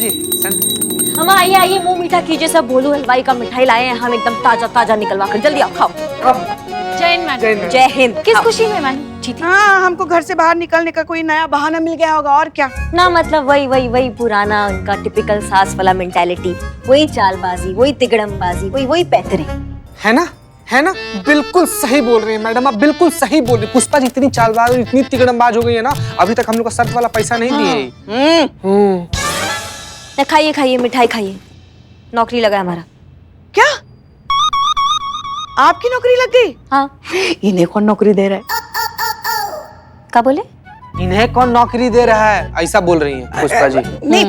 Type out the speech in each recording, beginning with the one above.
जी संत। हम आइए आइए, मुंह मीठा कीजिए, सब भोलू हलवाई का मिठाई लाए हैं हम, एकदम ताजा ताजा निकलवा कर। जल्दी आओ, खाओ। जय हिंद मैडम। जय हिंद। किस खुशी में मैडम? जीती। हाँ, हमको घर से बाहर निकलने का कोई नया बहाना मिल गया होगा, और क्या। ना मतलब वही पुराना उनका टिपिकल सास वाला मेंटालिटी, वही चालबाजी, वही तिगड़मबाजी, वही पैतरे। है ना, बिल्कुल सही बोल रही है मैडम, आप बिल्कुल सही बोल रही। पुष्पा जी इतनी चालबाज और इतनी तिगड़मबाज हो गई है ना, अभी तक हम लोग का शर्त वाला पैसा नहीं दिए। खाइए खाइए, मिठाई खाइए। नौकरी लगा है हमारा। क्या आपकी नौकरी लग गई? हाँ। इन्हें कौन नौकरी दे रहा है? क्या बोले? इन्हें कौन नौकरी दे रहा है, ऐसा बोल रही है पुष्पा जी। नहीं,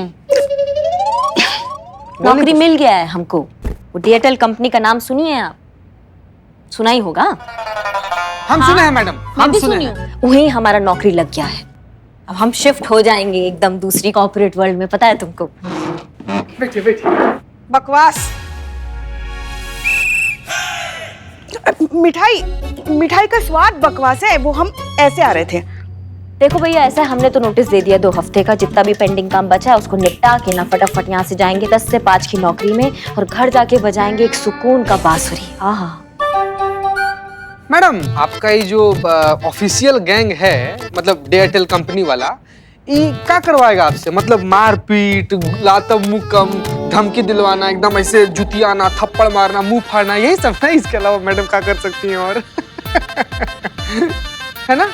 नौकरी मिल गया है हमको। वो DHL कंपनी का नाम सुनिए आप? सुना ही होगा। हम सुने हैं मैडम, हम सुने हैं। वहीं हमारा नौकरी लग गया है। अब हम शिफ्ट हो जाएंगे एकदम दूसरी कॉर्पोरेट वर्ल्ड में, पता है तुमको? बैठिए। बकवास। मिठाई का स्वाद बकवास है, वो हम ऐसे आ रहे थे। देखो भैया, ऐसा हमने तो नोटिस दे दिया 2 हफ्ते का, जितना भी पेंडिंग काम बचा है उसको निपटा के ना फटाफट यहाँ से जाएंगे 10 से 5 की नौकरी में, और घर जाके बजाएंगे एक सुकून का बांसुरी। आहा। मैडम, आपका ये जो ऑफिशियल गैंग है, मतलब DHL कंपनी वाला, ये क्या करवाएगा आपसे? मतलब मारपीट, लातम मुक्कम, धमकी दिलवाना, एकदम ऐसे जुतियाना, थप्पड़ मारना, मुंह फाड़ना, यही सब ना? इसके अलावा मैडम क्या कर सकती हैं और? है ना?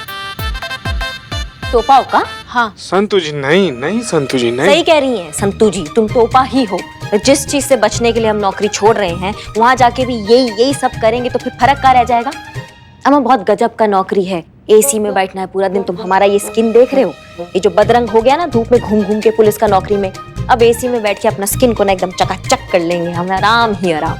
तोपाओ का? हाँ। संतु जी नहीं, संतु जी नहीं। सही कह रही हैं संतु जी, तुम तोपा ही हो। जिस चीज से बचने के लिए हम नौकरी छोड़ रहे हैं, वहां जाके भी यही सब करेंगे तो फिर फर्क क्या रह जाएगा? अम्मा, बहुत गजब का नौकरी है। AC में बैठना है पूरा दिन। तुम हमारा ये स्किन देख रहे हो? ये जो बदरंग हो गया ना धूप में घूम घूम के पुलिस का नौकरी में, अब AC में बैठ के अपना स्किन को ना एकदम चकाचक कर लेंगे हम, आराम ही आराम।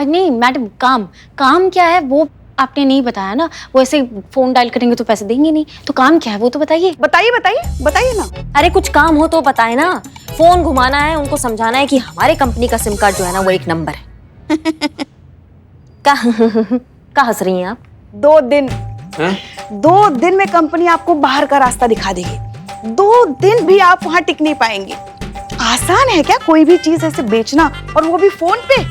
नहीं मैडम, काम क्या है वो आपने नहीं बताया ना। वो ऐसे फोन डायल करेंगे तो पैसे देंगे नहीं, तो काम क्या है वो तो बताइए। बताइए ना। अरे कुछ काम हो तो बताए ना। फोन घुमाना है, उनको समझाना है कि हमारे कंपनी का सिम कार्ड जो है ना वो 1 नंबर है। क्या हंस रही हैं आप? 2 दिन में कंपनी आपको बाहर का रास्ता दिखा देगी। 2 दिन भी आप वहां टिक नहीं पाएंगे। आसान है क्या कोई भी चीज ऐसे बेचना, और वो भी फोन पे?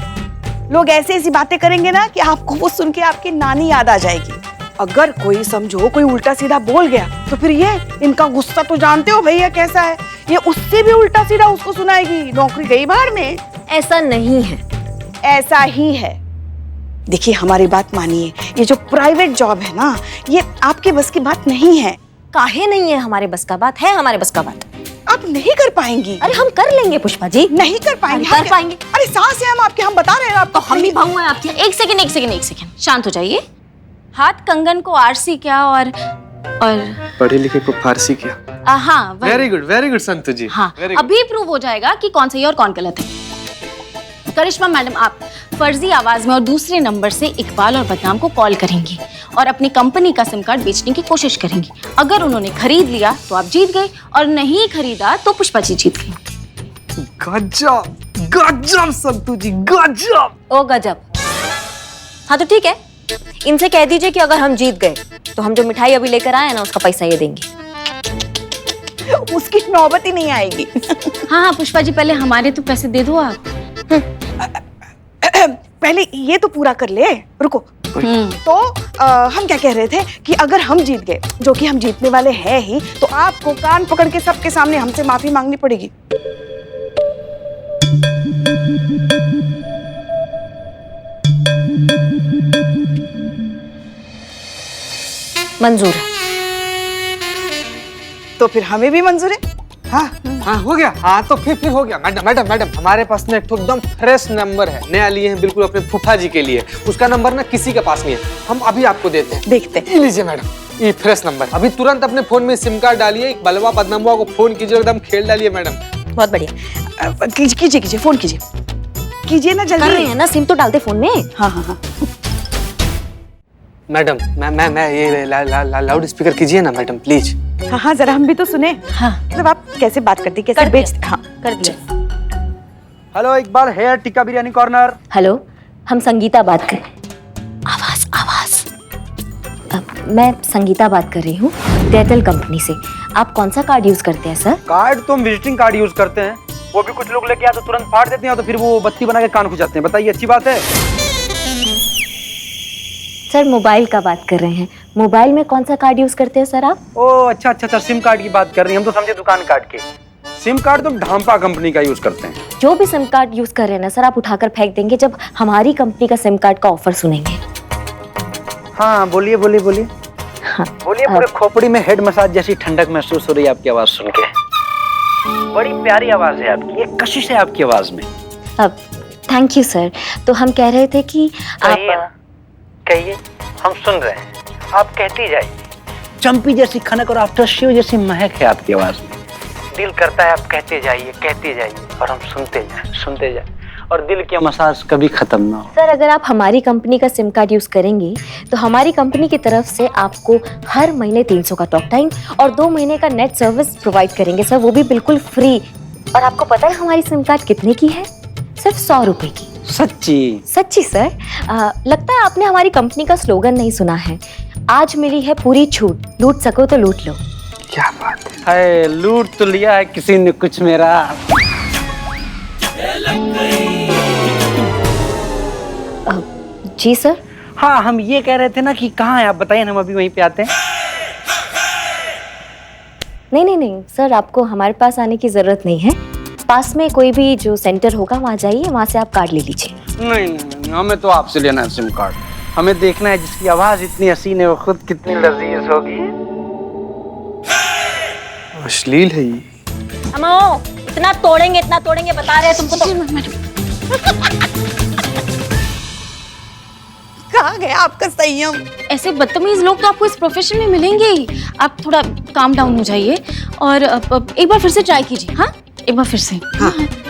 लोग ऐसी बातें करेंगे ना कि आपको वो सुन के आपकी नानी याद आ जाएगी। अगर कोई समझो कोई उल्टा सीधा बोल गया तो फिर ये इनका गुस्सा तो जानते हो भैया कैसा है, ये उससे भी उल्टा सीधा उसको सुनाएगी। नौकरी गई बाहर में। ऐसा नहीं है। ऐसा ही है। देखिए हमारी बात मानिए, ये जो प्राइवेट जॉब है ना, ये आपके बस की बात नहीं है। काहे नहीं है हमारे बस का बात? है हमारे बस का बात। आप नहीं कर पाएंगी। अरे हम कर लेंगे पुष्पा जी। नहीं कर पाएंगे। कर पाएंगे। अरे सांस है हम आपके, हम बता रहे हैं आपको। हम भी बहू हैं आपकी। एक सेकंड, शांत हो जाइए। हाथ कंगन को आरसी क्या और पढ़े लिखे को फारसी क्या? हाँ वेरी गुड संतु जी। हाँ, अभी प्रूव हो जाएगा कि कौन सही और कौन गलत है। करिश्मा मैडम, आप फर्जी आवाज में और दूसरे नंबर से इकबाल और बदनाम को कॉल करेंगी और अपनी कंपनी का सिम कार्ड बेचने की कोशिश करेंगी। अगर उन्होंने खरीद लिया तो आप जीत गए, और नहीं खरीदा तो पुष्पा जी जीत गई। गजब संतु जी, गजब। ओ गजब। हाँ तो ठीक है, इनसे कह दीजिए कि अगर हम जीत गए तो हम जो मिठाई अभी लेकर आए ना उसका पैसा ये देंगे। उसकी नौबत ही नहीं आएगी। हाँ पुष्पा जी, पहले हमारे तो पैसे दे दो आप। पहले ये तो पूरा कर ले, रुको। तो हम क्या कह रहे थे कि अगर हम जीत गए, जो कि हम जीतने वाले हैं ही, तो आपको कान पकड़ के सबके सामने हमसे माफी मांगनी पड़ेगी। मंजूर है। तो फिर हमें भी मंजूर है। हाँ हो गया। हाँ तो फिर हो गया। मैडम हमारे पास ना एक एकदम फ्रेश नंबर है, नया लिए हैं बिल्कुल अपने फूफा जी के लिए। उसका नंबर ना किसी के पास नहीं है, हम अभी आपको देते हैं। देखते हैं। ये लीजिए मैडम, ये फ्रेश नंबर। अभी तुरंत अपने फोन में सिम कार्ड डालिए, बलवा बदनामुआ को फोन कीजिए, एकदम खेल डालिए मैडम। बहुत बढ़िया। कीजिए फोन कीजिए ना जल्दी। कर रहे हैं ना, सिम तो डालते फोन में। हाँ। मैडम मैं ये लाउड स्पीकर कीजिए ना मैडम प्लीज। हाँ जरा हम भी तो सुने। हाँ मतलब आप कैसे बात करती, कैसे बेचती। हाँ कर दिया। Hello Iqbal, here tikka biryani corner. Hello, हम संगीता बात कर। आवाज। मैं संगीता बात कर रही हूँ DHL कंपनी से। आप कौन सा कार्ड यूज करते हैं सर? कार्ड तो हम विजिटिंग कार्ड यूज करते हैं, वो भी कुछ लोग लेके आते तुरंत फाड़ देते हैं तो फिर वो बत्ती बना के कान खुजाते हैं। बताइए अच्छी बात है? सर मोबाइल का बात कर रहे हैं, मोबाइल में कौन सा कार्ड यूज करते हैं सर आप? ओ अच्छा, सिम कार्ड की बात कर रही हैं, हम तो समझे दुकान कार्ड के। सिम कार्ड तो ढांपा कंपनी का यूज करते हैं। जो भी सिम कार्ड यूज कर रहे हैं ना सर, आप उठाकर फेंक देंगे जब हमारी कंपनी का सिम कार्ड का ऑफर सुनेंगे। हाँ बोलिए बोलिए हाँ, बोलिए। पूरे खोपड़ी में हेड मसाज जैसी ठंडक महसूस हो रही है आपकी आवाज सुन के। बड़ी प्यारी आवाज है आपकी, एक कशिश है आपकी आवाज में। अब थैंक यू सर। तो हम कह रहे थे कि आप कहिए, हम सुन रहे हैं, आप कहती जाइए। चंपी जैसी खनक और आफ्टर शेव जैसी महक है आपकी आवाज में। दिल करता है आप कहते जाइए और हम सुनते जाए और दिल की मसाज कभी खत्म ना हो। सर अगर आप हमारी कंपनी का सिम कार्ड यूज करेंगे तो हमारी कंपनी की तरफ से आपको हर महीने 300 का टॉक टाइम और 2 महीने का नेट सर्विस प्रोवाइड करेंगे सर, वो भी बिल्कुल फ्री। और आपको पता है हमारी सिम कार्ड कितने की है? सिर्फ 100 रुपए की। सच्ची सर। लगता है आपने हमारी कंपनी का स्लोगन नहीं सुना है, आज मिली है पूरी छूट, लूट सको तो लूट लो। क्या बात है, लूट तो लिया है किसी ने कुछ मेरा। जी सर। हाँ हम ये कह रहे थे ना कि कहाँ है आप, बताइए ना, हम अभी वहीं पे आते हैं। नहीं सर, आपको हमारे पास आने की जरूरत नहीं है। पास में कोई भी जो सेंटर होगा वहाँ जाइए, वहाँ से आप कार्ड ले लीजिए। नहीं, हमें तो आपसे लेना है सिम कार्ड। हमें देखना है जिसकी आवाज इतनी हसीन है वो खुद कितनी लजीज होगी। अश्लील है ये। अम्मा इतना तोड़ेंगे बता रहे हैं तुमको तो। कहाँ गया आपका संयम? ऐसे बदतमीज लोग तो आपको इस प्रोफेशन में मिलेंगे ही। आप थोड़ा काम डाउन हो जाइए और एक बार फिर से ट्राई कीजिए। हाँ एक बार फिर से।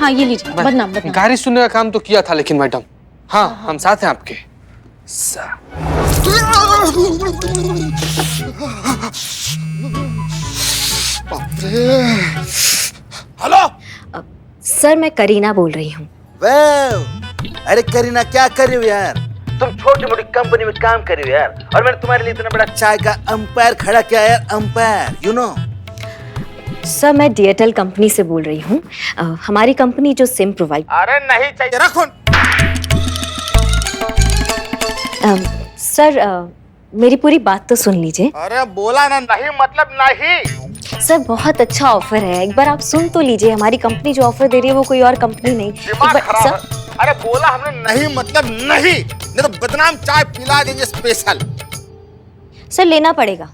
हाँ ये लीजिए। बदनाम गाली सुनने का काम तो किया था लेकिन मैडम, हाँ हम साथ हैं आपके। हेलो सर मैं करीना बोल रही हूँ। अरे करीना क्या कर रही हो यार? तुम छोटी मोटी कंपनी में काम कर रही हो यार, और मैंने तुम्हारे लिए इतना बड़ा चाय का अंपायर खड़ा किया यार, अंपायर यू नो। सर मैं डिएटेल कंपनी से बोल रही हूँ। हमारी कंपनी जो सिम प्रोवाइड। अरे नहीं चाहिए, रखो। सर मेरी पूरी बात तो सुन लीजिए। अरे बोला ना, नहीं मतलब नहीं। सर बहुत अच्छा ऑफर है, एक बार आप सुन तो लीजिए। हमारी कंपनी जो ऑफर दे रही है वो कोई और कंपनी नहीं। दिमाग खराब है। अरे बोला हमने नहीं मतलब नहीं तो बदनाम चाय पिला देंगे स्पेशल। सर लेना पड़ेगा।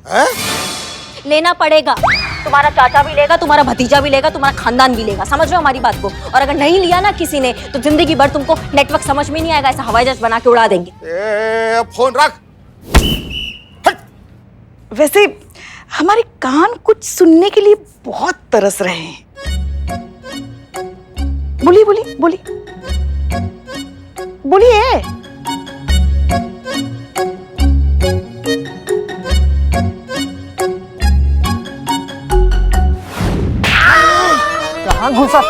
लेना पड़ेगा। तुम्हारा चाचा भी लेगा, तुम्हारा भतीजा भी लेगा, तुम्हारा खानदान भी लेगा। समझ रहे हो हमारी बात को? और अगर नहीं लिया ना किसी ने तो जिंदगी भर तुमको नेटवर्क समझ में नहीं आएगा, ऐसा हवाई जहाज बना के उड़ा देंगे। फोन रख। वैसे हमारे कान कुछ सुनने के लिए बहुत तरस रहे हैं। बोलिए। कहाँ घुसा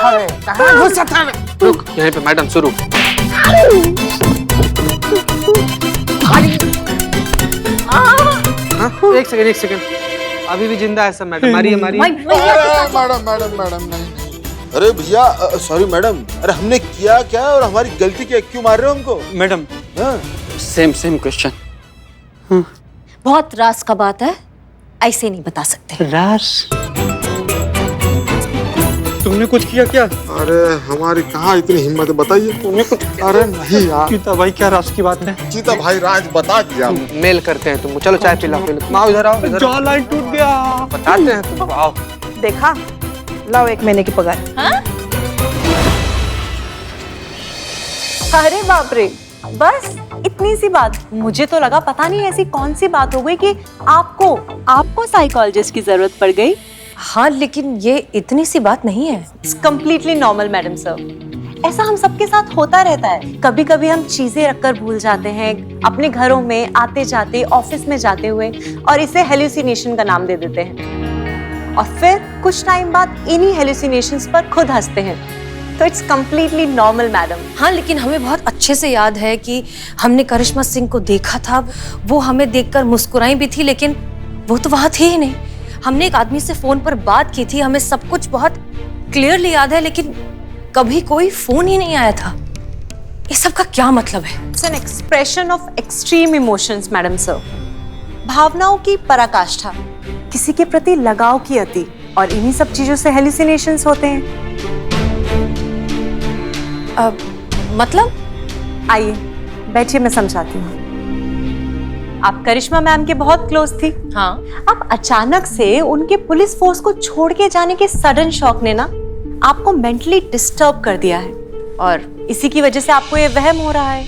था रे? रुक यहीं पे मैडम, शुरू। हाँ, एक सेकंड अभी भी जिंदा है सब मैडम। मारिए मैडम नहीं। अरे भैया सॉरी मैडम, अरे हमने किया क्या और हमारी गलती क्या, क्यों मार रहे हो हमको? Madam same question. बहुत राज का बात है, ऐसे नहीं बता सकते। राज? तुमने कुछ किया क्या? अरे हमारी कहाँ इतनी हिम्मत है, बताइए। तुमने कुछ? अरे नहीं यार। चीता भाई क्या राज की बात है? चीता भाई राज बता दिया। मेल करते हैं तुमको। चलो चाय पिलाओ। आओ इधर आओ। जॉ लाइन टूट गया। बताते हैं तुमको, आओ। देखा, लाओ 1 महीने की पगार। अरे बाप रे, बस इतनी सी बात? मुझे तो लगा पता नहीं ऐसी कौन सी बात हो गई कि आपको साइकोलॉजिस्ट की जरूरत पड़ गई। हाँ लेकिन ये इतनी सी बात नहीं है। It's completely normal madam sir, ऐसा हम सबके साथ होता रहता है। कभी कभी हम चीजें रखकर भूल जाते हैं अपने घरों में आते जाते, ऑफिस में जाते हुए, और इसे हेलुसिनेशन का नाम दे देते हैं और फिर कुछ टाइम बाद इन्हीं हेलुसिनेशंस पर खुद हंसते हैं। तो इट्स कम्प्लीटली नॉर्मल मैडम। हाँ लेकिन हमें बहुत अच्छे से याद है कि हमने करिश्मा सिंह को देखा था, वो हमें देखकर मुस्कुराई भी थी, लेकिन वो तो वहाँ थी ही नहीं। हमने एक आदमी से फोन पर बात की थी, हमें सब कुछ बहुत क्लियरली याद है, लेकिन कभी कोई फोन ही नहीं आया था। ये सब का क्या मतलब है? It's an expression of extreme emotions madam sir. भावनाओं की पराकाष्ठा, किसी के प्रति लगाव की अति, और इन्हीं सब चीजों से हेलुसिनेशंस होते हैं। मतलब? आइए बैठिए, मैं समझाती हूँ। आप करिश्मा मैम के बहुत क्लोज थी। हाँ। अब अचानक से उनके पुलिस फोर्स को छोड़ के जाने के सडन शॉक ने ना आपको मेंटली डिस्टर्ब कर दिया है, और इसी की वजह से आपको ये वहम हो रहा है।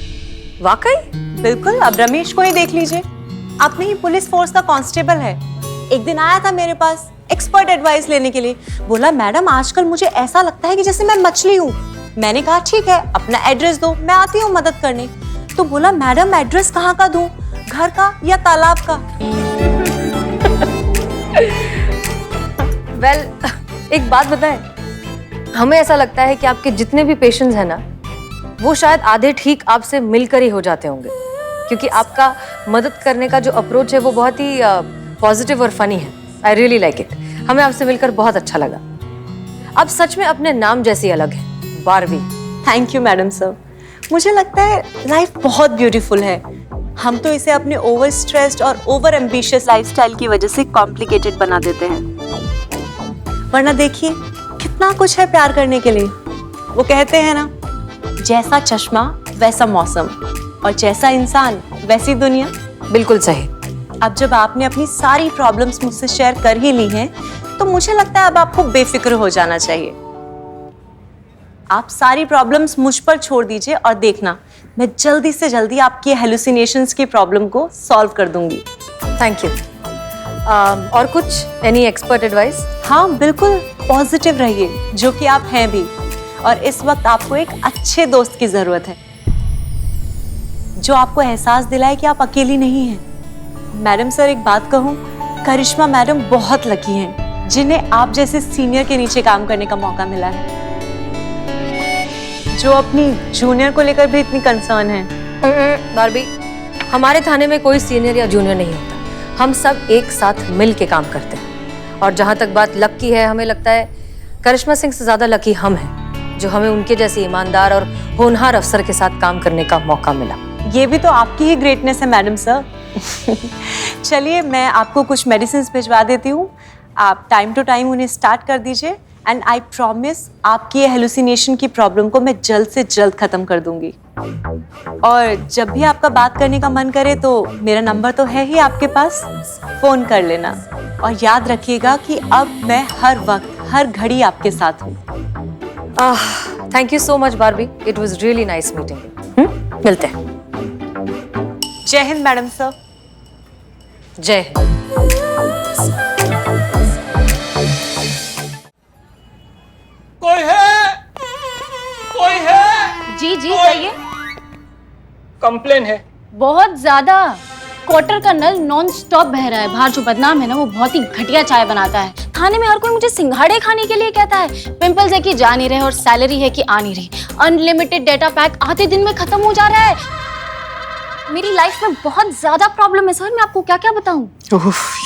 वाकई? बिल्कुल, अब रमेश को ही देख लीजिए, अपने ही पुलिस फोर्स का कांस्टेबल है। एक दिन आया था मेरे पास एक्सपर्ट एडवाइस लेने के लिए। बोला मैडम आजकल मुझे ऐसा लगता है कि जैसे मैं मछली हूँ। मैंने कहा ठीक है, अपना एड्रेस दो, मैं आती हूँ मदद करने। तो बोला मैडम एड्रेस कहाँ का दूं, घर का या तालाब का? वेल, एक बात बताएं, हमें ऐसा लगता है कि आपके जितने भी पेशेंट्स हैं ना, वो शायद आधे ठीक आपसे मिलकर ही हो जाते होंगे, क्योंकि आपका मदद करने का जो अप्रोच है वो बहुत ही पॉजिटिव और फनी है। I really like it. हमें आपसे मिलकर बहुत अच्छा लगा। अब सच में अपने नाम जैसी अलग है, Barbie. Thank you madam sir. मुझे लगता है लाइफ बहुत ब्यूटीफुल है। हम तो इसे अपने ओवर स्ट्रेस्ड और ओवर एम्बिशियस लाइफस्टाइल की वजह से कॉम्प्लिकेटेड बना देते हैं। वरना देखिए कितना कुछ है प्यार करने के लिए। वो कहते हैं ना, जैसा चश्मा वैसा मौसम, और जैसा इंसान वैसी दुनिया। बिल्कुल सही। अब जब आपने अपनी सारी प्रॉब्लम्स मुझसे शेयर कर ही ली हैं, तो मुझे लगता है अब आपको बेफिक्र हो जाना चाहिए। आप सारी प्रॉब्लम्स मुझ पर छोड़ दीजिए और देखना, मैं जल्दी से जल्दी आपकी हेलुसिनेशंस की प्रॉब्लम को सॉल्व कर दूंगी। Thank you. और कुछ? Any expert advice? हाँ बिल्कुल, पॉजिटिव रहिए, जो कि आप हैं भी। और इस वक्त आपको एक अच्छे दोस्त की जरूरत है, जो आपको एहसास दिलाए कि आप अकेली नहीं हैं। मैडम सर, एक बात कहूँ, करिश्मा मैडम बहुत लकी हैं, जिन्हें आप जैसे सीनियर के नीचे काम करने का मौका मिला है, जो अपनी जूनियर को लेकर भी इतनी कंसर्न है। बारबी, हमारे थाने में कोई सीनियर या जूनियर नहीं होता। हम सब एक साथ मिल के काम करते हैं। और जहाँ तक बात लक की है, हमें लगता है करिश्मा सिंह से ज्यादा लकी हम हैं, जो हमें उनके जैसे ईमानदार और होनहार अफसर के साथ काम करने का मौका मिला। ये भी तो आपकी ही ग्रेटनेस है मैडम सर। चलिए, मैं आपको कुछ मेडिसिन भिजवा देती हूँ, आप टाइम टू टाइम उन्हें स्टार्ट कर दीजिए, एंड आई प्रॉमिस आपकी ये हेलुसिनेशन की प्रॉब्लम को मैं जल्द से जल्द खत्म कर दूंगी। और जब भी आपका बात करने का मन करे तो मेरा नंबर तो है ही आपके पास, फोन कर लेना। और याद रखिएगा कि अब मैं हर वक्त हर घड़ी आपके साथ हूँ। Thank you so much Barbie, it was really nice meeting you. मिलते हैं। जय हिंद मैडम सर। जय हिंद। कोई है? कोई है? जी जी कहिए। कंप्लेन है। बहुत ज्यादा। क्वार्टर का नल नॉन स्टॉप बह रहा है। बाहर जो बदनाम है ना, वो बहुत ही घटिया चाय बनाता है। खाने में हर कोई मुझे सिंघाड़े खाने के लिए कहता है। पिंपल्स है कि जा नहीं रहे, और सैलरी है कि आ नहीं रही। अनलिमिटेड डेटा पैक आधे दिन में खत्म हो जा रहा है। मेरी लाइफ में बहुत ज्यादा प्रॉब्लम है सर, मैं आपको क्या क्या बताऊं।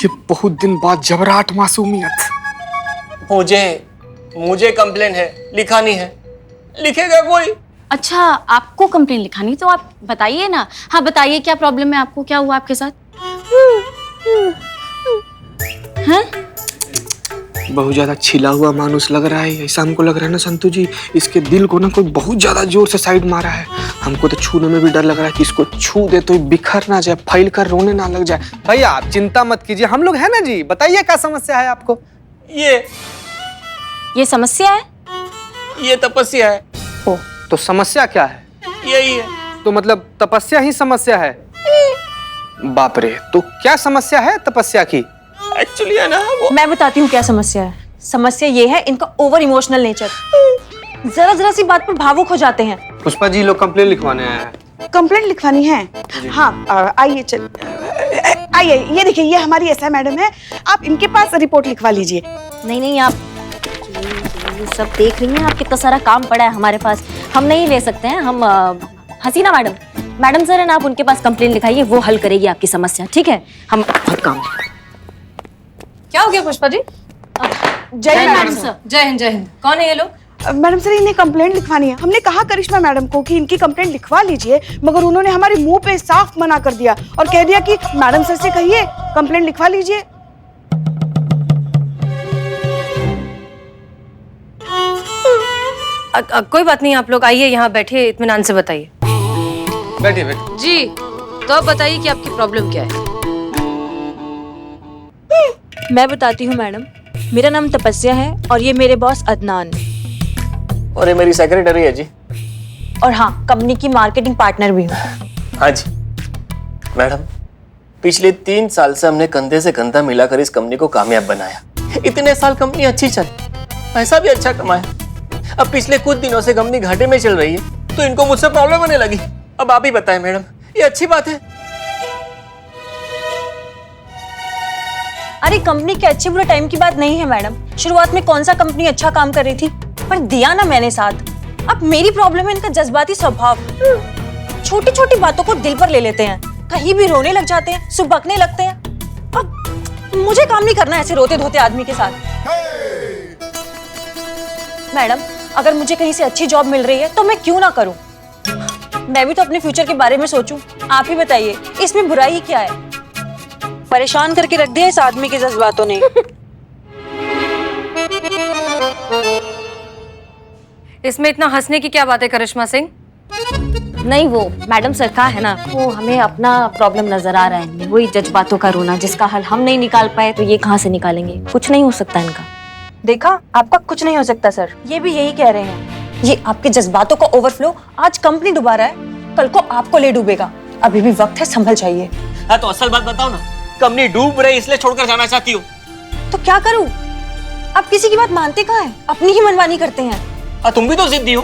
ये बहुत दिन बाद जबराट मासूमियत। मुझे कंप्लेन है, लिखानी है। लिखेगा कोई? अच्छा, आपको कंप्लेन लिखानी, तो आप बताइए ना। हाँ बताइए, क्या प्रॉब्लम है आपको, क्या हुआ आपके साथ? हाँ? बहुत ज्यादा छिला हुआ मानुस लग रहा है। ऐसा हमको लग रहा है ना संतू जी, इसके दिल को ना कोई बहुत ज्यादा जोर से साइड मारा है। हमको तो छूने में भी डर लग रहा है कि इसको छू दे तो बिखर ना जाए, फैल कर रोने ना लग जाए। भैया आप चिंता मत कीजिए, हम लोग हैं ना जी। बताइए क्या समस्या है आपको? ये समस्या है? ये तपस्या है। ओ, तो समस्या क्या है? यही है। तो मतलब तपस्या ही समस्या है? बाप रे, तो क्या समस्या है तपस्या की? एक्चुअली है ना वो। मैं बताती हूँ क्या समस्या है। समस्या ये है इनका ओवर इमोशनल नेचर। जरा जरा सी बात पर भावुक हो जाते हैं। पुष्पा जी, लोग कंप्लेन लिखवाने आए हैं। कंप्लेंट लिखवानी है? हाँ आइए, चल आइए। ये देखिए, ये हमारी एसआई मैडम है, आप इनके पास रिपोर्ट लिखवा लीजिए। नहीं, आप ये सब देख रही हैं, आप कितना सारा काम पड़ा है हमारे पास, हम नहीं ले सकते हैं। हम हसीना मैडम सर है ना, आप उनके पास कंप्लेन लिखाइए, वो हल करेगी आपकी समस्या, ठीक है? हम बहुत काम। क्या हो गया पुष्पा जी? जय हिंद मैडम सर। जय हिंद, जय हिंद। कौन है ये लोग? मैडम सर, इन्हें कंप्लेंट लिखवानी है। हमने कहा करिश्मा मैडम को कि इनकी कंप्लेंट लिखवा लीजिए, मगर उन्होंने हमारे मुंह पे साफ मना कर दिया और कह दिया कि मैडम सर से कहिए कंप्लेंट लिखवा लीजिए। कोई बात नहीं, आप लोग आइए यहाँ बैठिए, इत्मीनान से बताइए। बैठिए बैठिए। जी, तो अब बताइए कि आपकी प्रॉब्लम क्या है? मैं बताती हूँ मैडम। मेरा नाम तपस्या है और ये मेरे बॉस अदनान, और ये मेरी सेक्रेटरी है जी। और हाँ, कंपनी की मार्केटिंग पार्टनर भी हूँ। हाँ जी मैडम, पिछले 3 साल से हमने कंधे से कंधा मिलाकर इस कंपनी को कामयाब बनाया। इतने साल कंपनी अच्छी चली, पैसा भी अच्छा कमाया। अब पिछले कुछ दिनों से कंपनी घाटे में चल रही है, तो इनको मुझसे प्रॉब्लम होने लगी। अब आप ही बताएं मैडम, ये अच्छी बात है? अरे कंपनी के अच्छे बुरे टाइम की बात नहीं है मैडम। शुरुआत में कौन सा कंपनी अच्छा काम कर रही थी, पर दिया ना मैंने साथ। अब मेरी प्रॉब्लम है इनका जज्बाती स्वभाव। छोटी छोटी बातों को दिल पर ले लेते हैं, कहीं भी रोने लग जाते हैं, सुबकने लगते हैं। अब मुझे काम नहीं करना ऐसे रोते धोते आदमी के साथ। मैडम, अगर मुझे कहीं से अच्छी जॉब मिल रही है तो मैं क्यों ना करूं? मैं भी तो अपने फ्यूचर के बारे में सोचूं। आप ही बताइए, इसमें बुराई क्या है? परेशान करके रख दिया इस आदमी के जज्बातों ने। इसमें इतना हंसने की क्या बात है करिश्मा सिंह? नहीं, वो मैडम सर का है ना, वो हमें अपना प्रॉब्लम नजर आ रहा है इनमें, वही जज्बातों का रोना, जिसका हल हम नहीं निकाल पाए तो ये कहाँ से निकालेंगे? कुछ नहीं हो सकता इनका। देखा, आपका कुछ नहीं हो सकता सर, ये भी यही कह रहे हैं। ये आपके जज्बातों का ओवरफ्लो आज कंपनी डुबा रहा है, कल को आपको ले डूबेगा। अभी भी वक्त है, संभल जाइए। हाँ तो असल बात बताओ ना, कंपनी डूब रही इसलिए छोड़कर जाना चाहती हो? तो क्या करूं? आप किसी की बात मानते कहाँ हैं? अपनी ही मनमानी करते हैं। हाँ तुम भी तो जिद्दी हो,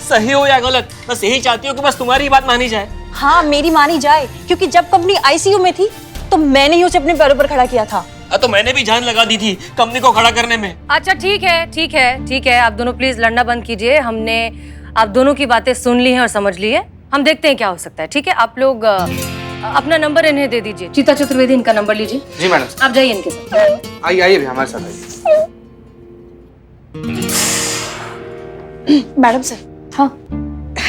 सही हो या गलत, बस यही चाहती हो कि बस तुम्हारी बात मानी जाए। हाँ, मेरी मानी जाए, क्योंकि जब कंपनी आईसीयू में थी तो मैंने ही उसे अपने पैरों पर खड़ा किया था। तो मैंने भी जान लगा दी थी कंपनी को खड़ा करने में। अच्छा ठीक है, ठीक है, ठीक है, आप दोनों प्लीज लड़ना बंद कीजिए। हमने आप दोनों की बातें सुन ली हैं और समझ ली है। हम देखते हैं क्या हो सकता है। ठीक है, आप लोग अपना नंबर इन्हें दे दीजिए। चीता चतुर्वेदी, इनका नंबर लीजिए। जी मैडम। आप जाइए इनके साथ। आइए आइए भी हमारे साथ आइए। मैडम सर, हाँ,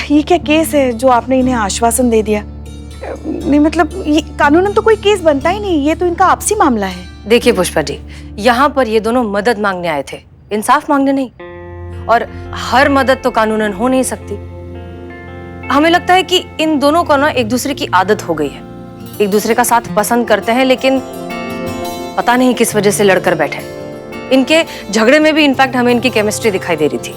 ये क्या केस है जो आपने इन्हें आश्वासन दे दिया? नहीं मतलब ये कानूनन तो कोई केस बनता ही नहीं, ये तो इनका आपसी मामला है। देखिए पुष्पा जी, यहाँ पर ये दोनों मदद मांगने आए थे, इंसाफ मांगने नहीं। और हर मदद तो कानूनन हो नहीं सकती। हमें लगता है कि इन दोनों को ना एक दूसरे की आदत हो गई है, एक दूसरे का साथ पसंद करते हैं, लेकिन पता नहीं किस वजह से लड़कर बैठे। इनके झगड़े में भी इनफैक्ट हमें इनकी केमिस्ट्री दिखाई दे रही थी।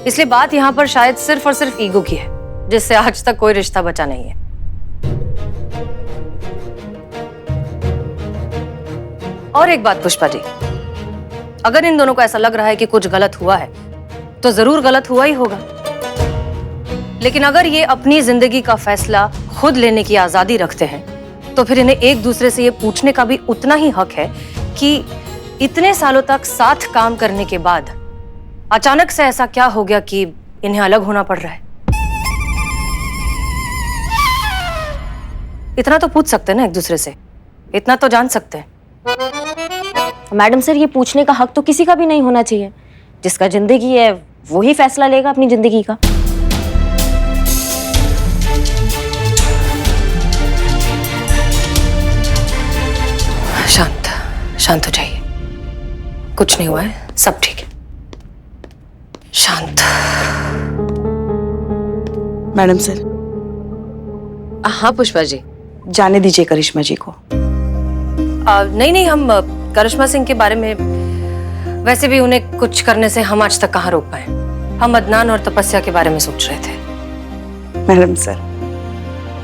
इसलिए बात यहाँ पर शायद सिर्फ और सिर्फ ईगो की है, जिससे आज तक कोई रिश्ता बचा नहीं है। और एक बात पुष्पा जी, अगर इन दोनों को ऐसा लग रहा है कि कुछ गलत हुआ है तो जरूर गलत हुआ ही होगा, लेकिन अगर ये अपनी जिंदगी का फैसला खुद लेने की आजादी रखते हैं तो फिर इन्हें एक दूसरे से ये पूछने का भी उतना ही हक है कि इतने सालों तक साथ काम करने के बाद अचानक से ऐसा क्या हो गया कि इन्हें अलग होना पड़ रहा है। इतना तो पूछ सकते हैं ना एक दूसरे से, इतना तो जान सकते हैं। मैडम सर, ये पूछने का हक तो किसी का भी नहीं होना चाहिए। जिसका जिंदगी है वो ही फैसला लेगा अपनी जिंदगी का। शांत शांत हो जाइए, कुछ नहीं हुआ है, सब ठीक है। शांत। मैडम सर, हाँ पुष्पा जी। जाने दीजिए करिश्मा जी को। नहीं नहीं, हम करिश्मा सिंह के बारे में, वैसे भी उन्हें कुछ करने से हम आज तक कहाँ रोक पाए। हम अदनान और तपस्या के बारे में सोच रहे थे। मैडम सर,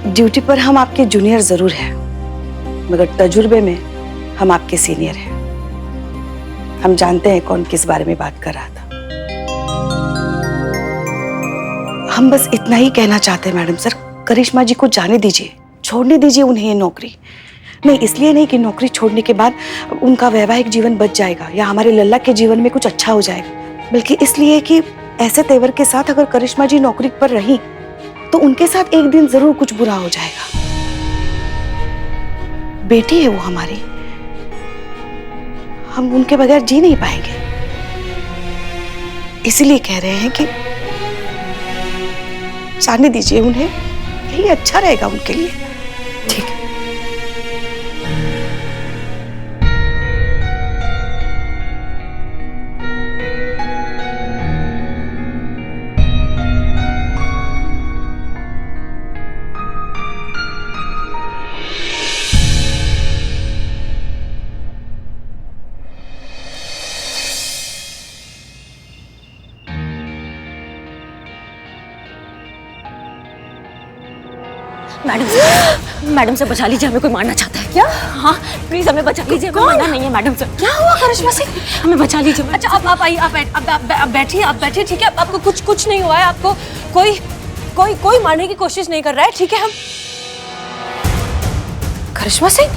ड्यूटी पर हम आपके जूनियर जरूर हैं, मगर तजुर्बे में हम आपके सीनियर हैं। हम जानते हैं कौन किस बारे में बात कर रहा था। हम बस इतना ही कहना चाहते हैं मैडम सर, करिश्मा जी को जाने दीजिए, छोड़ने दीजिए उन्हें ये नौकरी। नहीं, इसलिए नहीं कि नौकरी छोड़ने के बाद उनका वैवाहिक जीवन बच जाएगा या हमारे लल्ला के जीवन में कुछ अच्छा हो जाएगा, बल्कि इसलिए कि ऐसे तेवर के साथ अगर करिश्मा जी नौकरी पर रही तो उनके साथ एक दिन जरूर कुछ बुरा हो जाएगा। बेटी है वो हमारी, हम उनके बगैर जी नहीं पाएंगे। इसीलिए कह रहे हैं कि जाने दीजिए उन्हें, यही अच्छा रहेगा उनके लिए। ठीक है। मैडम से बचा लीजिए, हमें कोई मारना चाहता है। क्या? हाँ प्लीज हमें बचा लीजिए, हमें मरना नहीं है मैडम से। क्या हुआ करिश्मा सिंह? हमें बचा लीजिए। अच्छा आप आइए, आप बैठिए, ठीक है? आपको कुछ नहीं हुआ है, आपको कोई मारने की कोशिश नहीं कर रहा है, ठीक है? हम करिश्मा सिंह